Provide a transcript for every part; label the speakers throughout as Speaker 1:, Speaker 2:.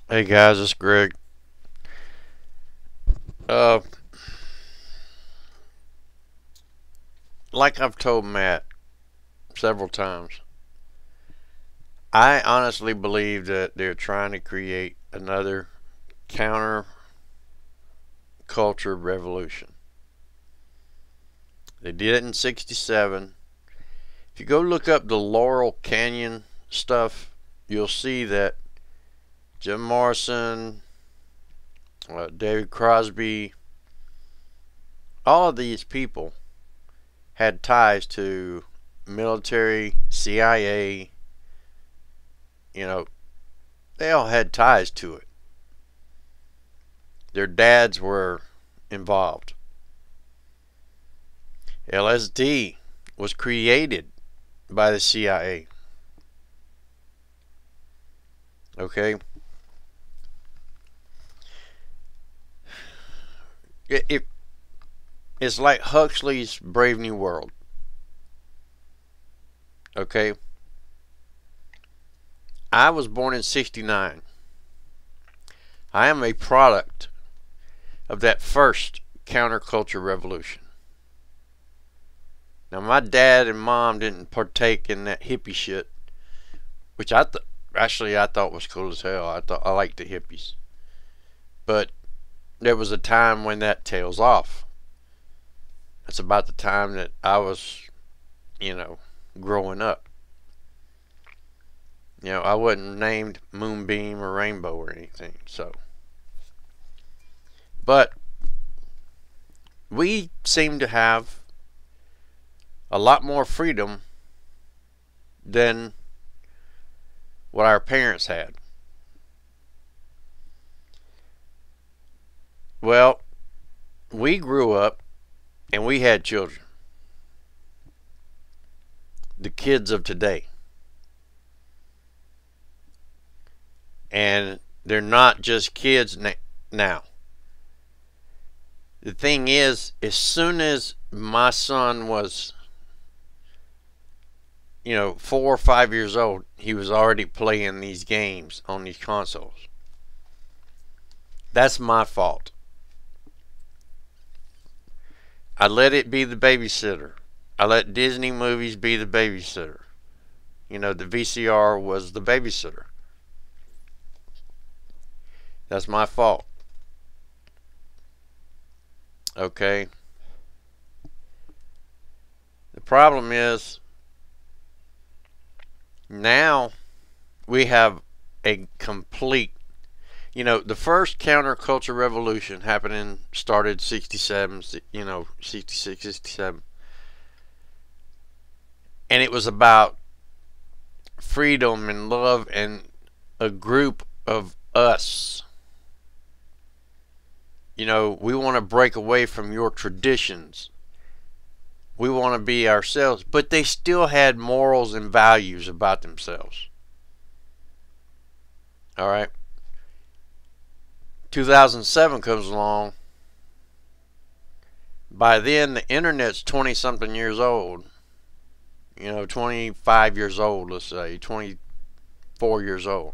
Speaker 1: Hey guys, it's Greg. Uh, like I've told Matt several times, I honestly believe that they're trying to create another counter culture revolution. They did it in '67. If you go look up the Laurel Canyon stuff, you'll see that Jim Morrison, David Crosby, all of these people had ties to military, CIA, you know, they all had ties to it. Their dads were involved. LSD was created by the CIA. Okay? It's like Huxley's Brave New World. Okay? I was born in '69. I am a product of that first counterculture revolution. Now, my dad and mom didn't partake in that hippie shit, which I thought was cool as hell. I liked the hippies, but there was a time when that tails off. That's about the time that I was, growing up. I wasn't named Moonbeam or Rainbow or anything. So, but we seem to have a lot more freedom than what our parents had. Well, we grew up and we had children. The kids of today. And they're not just kids now. The thing is, as soon as my son was 4 or 5 years old, he was already playing these games on these consoles. That's my fault. I let it be the babysitter. I let Disney movies be the babysitter. The VCR was the babysitter. That's my fault. Okay. The problem is, now we have a complete, the first counterculture revolution started 67, 66, 67. And it was about freedom and love and a group of us. We want to break away from your traditions. We want to be ourselves, but they still had morals and values about themselves. All right. 2007 comes along. By then, the internet's 20 something years old. 25 years old, let's say, 24 years old.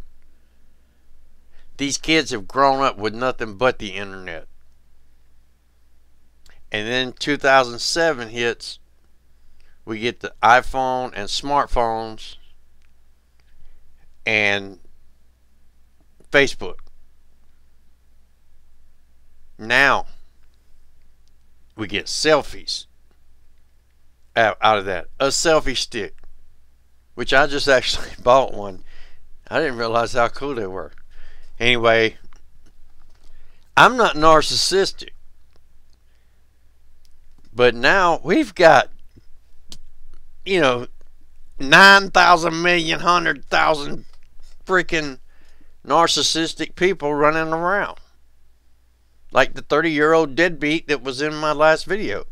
Speaker 1: These kids have grown up with nothing but the internet. And then 2007 hits, we get the iPhone and smartphones and Facebook. Now, we get selfies out of that. A selfie stick, which I just actually bought one. I didn't realize how cool they were. Anyway, I'm not narcissistic. But now we've got, 9,000 million, 100,000 freaking narcissistic people running around. Like the 30-year-old deadbeat that was in my last video.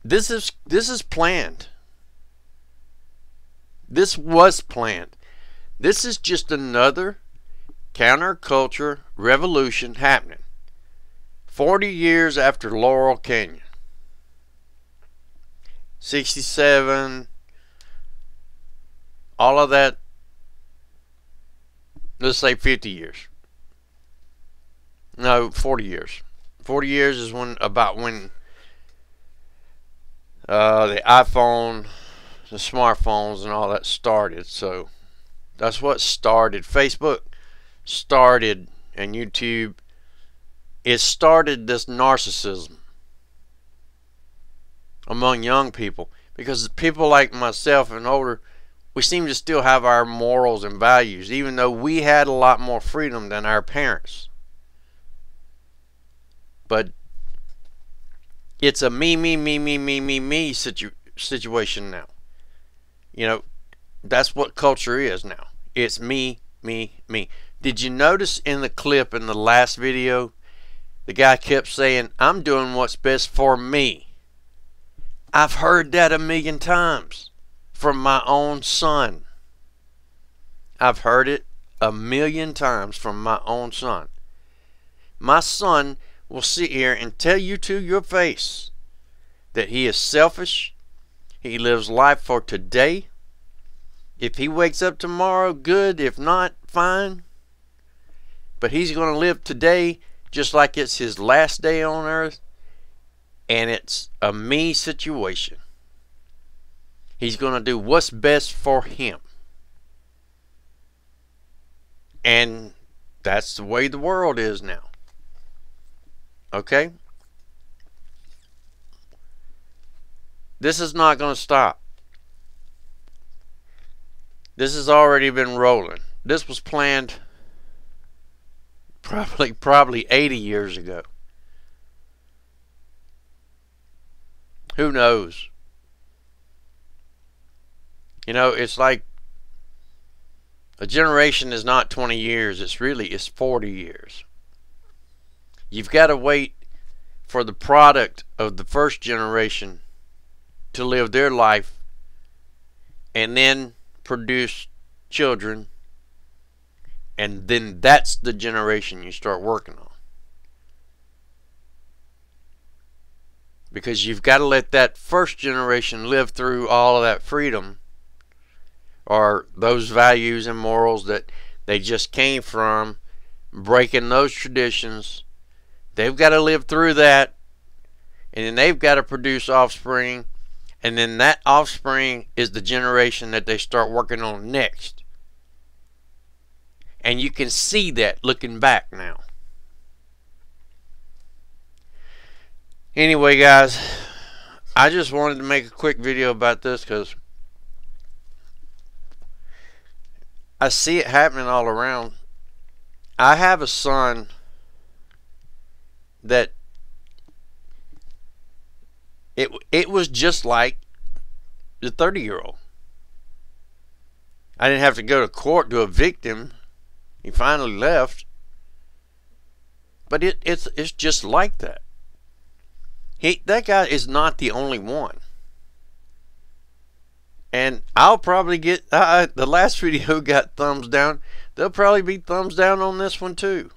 Speaker 1: This is planned. This was planned. This is just another counterculture revolution happening. 40 years after Laurel Canyon. 67. All of that Let's say 50 years. No, 40 years. 40 years is about when the iPhone, the smartphones, and all that started. So that's what started. Facebook started, and YouTube. It started this narcissism among young people, because people like myself and older, we seem to still have our morals and values, even though we had a lot more freedom than our parents. But it's a me situation now. You know, that's what culture is now. It's me. Did you notice in the clip in the last video, the guy kept saying, I'm doing what's best for me? I've heard that a million times from my own son. I've heard it a million times from my own son. My son will sit here and tell you to your face that he is selfish. He lives life for today. If he wakes up tomorrow, good. If not, fine. But he's going to live today just like it's his last day on earth. And it's a me situation. He's going to do what's best for him. And that's the way the world is now. Okay? This is not going to stop. This has already been rolling. This was planned probably 80 years ago. Who knows? You know, it's like a generation is not 20 years. It's 40 years. You've got to wait for the product of the first generation to live their life and then produce children, and then that's the generation you start working on. Because you've got to let that first generation live through all of that freedom, or those values and morals that they just came from, breaking those traditions. They've got to live through that, and then they've got to produce offspring, and then that offspring is the generation that they start working on next. And you can see that looking back now. Anyway, guys, I just wanted to make a quick video about this because I see it happening all around. I have a son that it was just like the 30-year-old. I didn't have to go to court to evict him. He finally left. But it's just like that. That guy is not the only one. And I'll probably get the last video got thumbs down. There'll probably be thumbs down on this one too,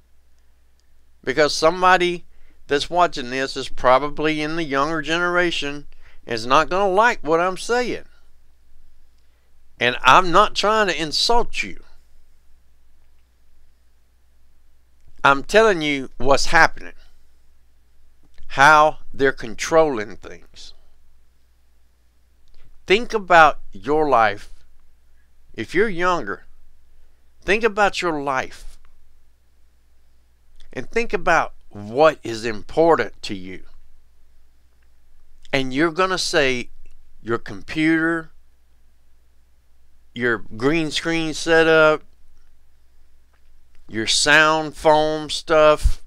Speaker 1: because somebody that's watching this is probably in the younger generation and is not going to like what I'm saying. And I'm not trying to insult you. I'm telling you what's happening, how they're controlling things. Think about your life. If you're younger, think about your life. And think about what is important to you. And you're going to say your computer, your green screen setup, your sound foam stuff,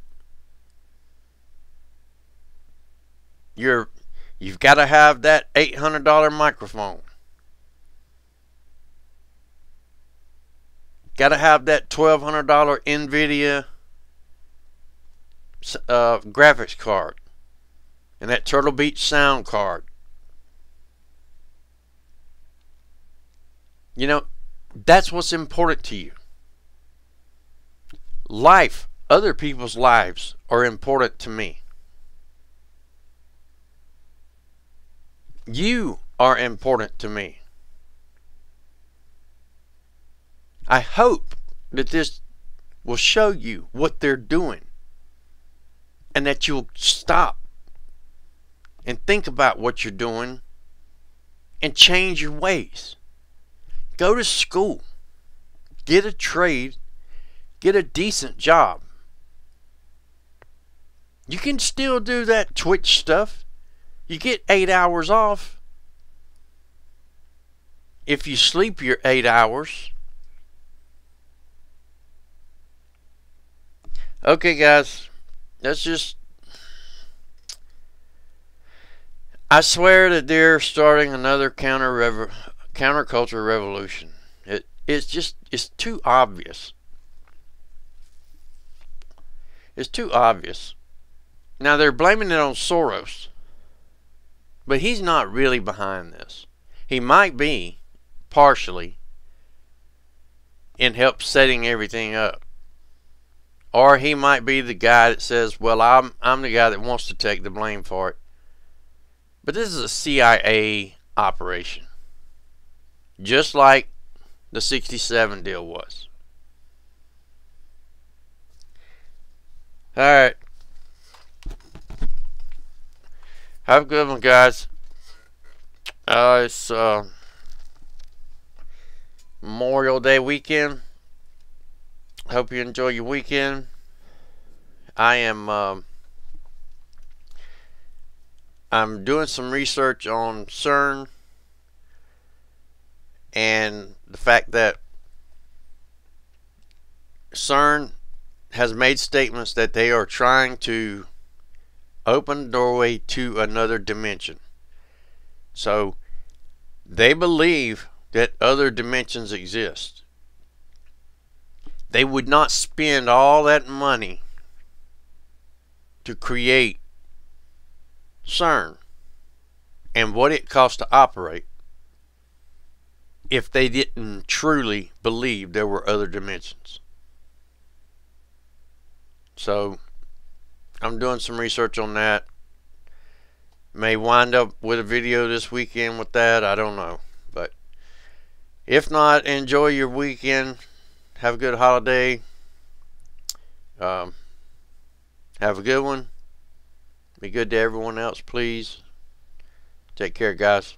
Speaker 1: you've got to have that $800 microphone. Got to have that $1,200 NVIDIA graphics card and that Turtle Beach sound card. You know, that's what's important to you. Life, other people's lives are important to me. You are important to me. I hope that this will show you what they're doing, and that you'll stop and think about what you're doing and change your ways. Go to school, get a trade, get a decent job. You can still do that Twitch stuff. You get 8 hours off. If you sleep your 8 hours. Okay, guys. That's just... I swear that they're starting another counterculture revolution. It's too obvious. It's too obvious. Now, they're blaming it on Soros. But he's not really behind this. He might be, partially, in help setting everything up. Or he might be the guy that says, well, I'm the guy that wants to take the blame for it. But this is a CIA operation. Just like the 67 deal was. Alright. Have a good one, guys. It's Memorial Day weekend. Hope you enjoy your weekend. I'm doing some research on CERN and the fact that CERN has made statements that they are trying to open the doorway to another dimension. So they believe that other dimensions exist. They would not spend all that money to create CERN and what it costs to operate if they didn't truly believe there were other dimensions. So I'm doing some research on that. May wind up with a video this weekend with that. I don't know. But if not, enjoy your weekend. Have a good holiday. Have a good one. Be good to everyone else, please. Take care, guys.